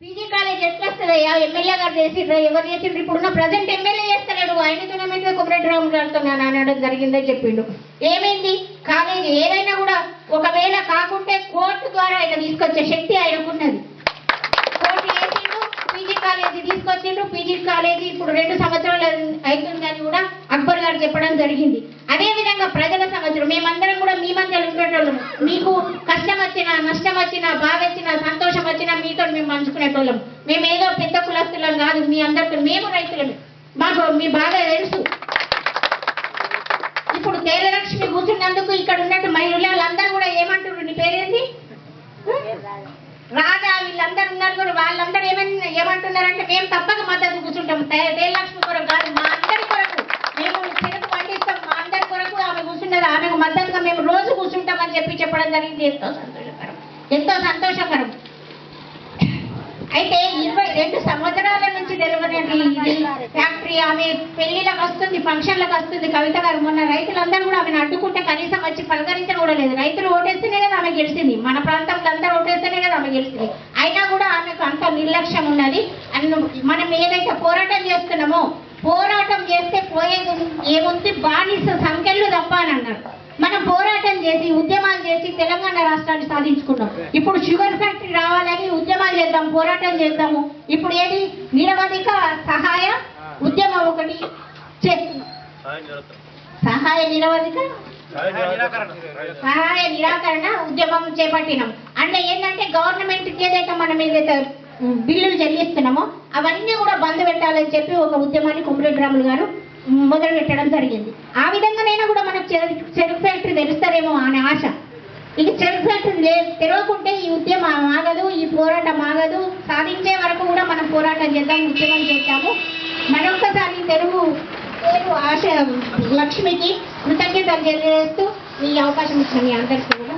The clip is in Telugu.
పీజీ కాలేజ్ ఎట్లా వస్తుందయ్యా? ఎమ్మెల్యే గారు చేసిండ్రు, ఎవరు చేసిండ్రు? ఇప్పుడున్న ప్రజెంట్ ఎమ్మెల్యే చేస్తలేడు, ఆయనతోనే మీద కొమరెడ్డి రాము గారితో అనడం జరిగిందని చెప్పిండు. ఏమైంది? కాలేజ్ ఏదైనా కూడా ఒకవేళ కాకుంటే కోర్టు ద్వారా ఆయన తీసుకొచ్చే శక్తి ఆయనకున్నది. కోర్టు చేసిండు, పీజీ కాలేజీ తీసుకొచ్చిండు. పీజీ కాలేజీ ఇప్పుడు 2 సంవత్సరాలు అవుతుందని కూడా అక్బర్ గారు చెప్పడం జరిగింది. అదేవిధంగా ప్రజల సమస్యలు మేమందరం కూడా మీ మధ్యలో ఉండేటోళ్ళం. మీకు కష్టం వచ్చినా, నష్టం వచ్చినా, బాధ వచ్చినా, సంతోషం వచ్చినా మీతో మేము పంచుకునేటోళ్ళం. మేము ఏదో పెద్ద కులస్తులం కాదు, మీ అందరితో మేము రైతులమే, మాకు మీ బాధ తెలుసు. ఇప్పుడు తేజలక్ష్మి కూర్చున్నందుకు ఇక్కడ ఉన్నట్టు మహిళలందరూ కూడా ఏమంటున్నారు? నీ పేరేంటి? రాజా, వీళ్ళందరూ ఉన్నారు కూడా, వాళ్ళందరూ ఏమంటున్నారంటే మేము తప్పక మద్దతు కూర్చుంటాం. తేజలక్ష్మి కొరకు కాదు, మా అందరి కొరకు మేము చెరుకు పండిస్తాం, మా అందరి కొరకు ఆమె కూర్చున్నది, ఆమెకు మద్దతుగా మేము రోజు కూర్చుంటామని చెప్పడం జరిగింది. ఎంతో సంతోషకరం. అయితే 22 సంవత్సరాల నుంచి తెలియని ఫ్యాక్టరీ ఆమె పెళ్లిలకు వస్తుంది, ఫంక్షన్లకు వస్తుంది. కవిత గారు మొన్న రైతులందరూ కూడా ఆమెను అడ్డుకుంటే కనీసం వచ్చి పలకరించడం కూడా లేదు. రైతులు ఓటేస్తేనే కదా ఆమె గెలిచింది, మన ప్రాంతంలో అందరూ ఓటేస్తేనే కదా ఆమె గెలిచింది. అయినా కూడా ఆమెకు అంత నిర్లక్ష్యం ఉన్నది. మనం ఏదైతే పోరాటం చేస్తున్నామో, పోరాటం చేస్తే పోయేది ఏముంది? బానిస సంఖ్యలు తప్ప అని అన్నారు. మనం పోరాటం చేసి ఉద్యమాలు చేసి తెలంగాణ రాష్ట్రాన్ని సాధించుకున్నాం. ఇప్పుడు షుగర్ ఫ్యాక్టరీ రావాలని ఉద్యమాలు చేద్దాం, పోరాటం చేద్దాము. ఇప్పుడు ఏది? నిరవధిక సహాయ ఉద్యమం ఒకటి సహాయ నిరాకరణ ఉద్యమం చేపట్టినాం. అంటే ఏంటంటే గవర్నమెంట్కి ఏదైతే మనం ఏదైతే బిల్లులు చెల్లిస్తున్నామో అవన్నీ కూడా బంద్ పెట్టాలని చెప్పి ఒక ఉద్యమాన్ని కొమరెడ్డి రాములు గారు మొదలు పెట్టడం జరిగింది. ఆ విధంగానైనా కూడా మనకు చెరుకు ఫ్యాక్టరీ తెలుస్తారేమో అనే ఆశ. ఇక చెరుకు ఫ్యాక్టరీ తెరవకుంటే ఈ ఉద్యమం ఆగదు, ఈ పోరాటం ఆగదు. సాధించే వరకు కూడా మనం పోరాటం చేద్దాం, ఉద్యమం చేద్దాము. మరొకసారి తెలుగు ఆశ లక్ష్మికి కృతజ్ఞతలు తెలియజేస్తూ ఈ అవకాశం ఇచ్చిన మీ అందరికీ కూడా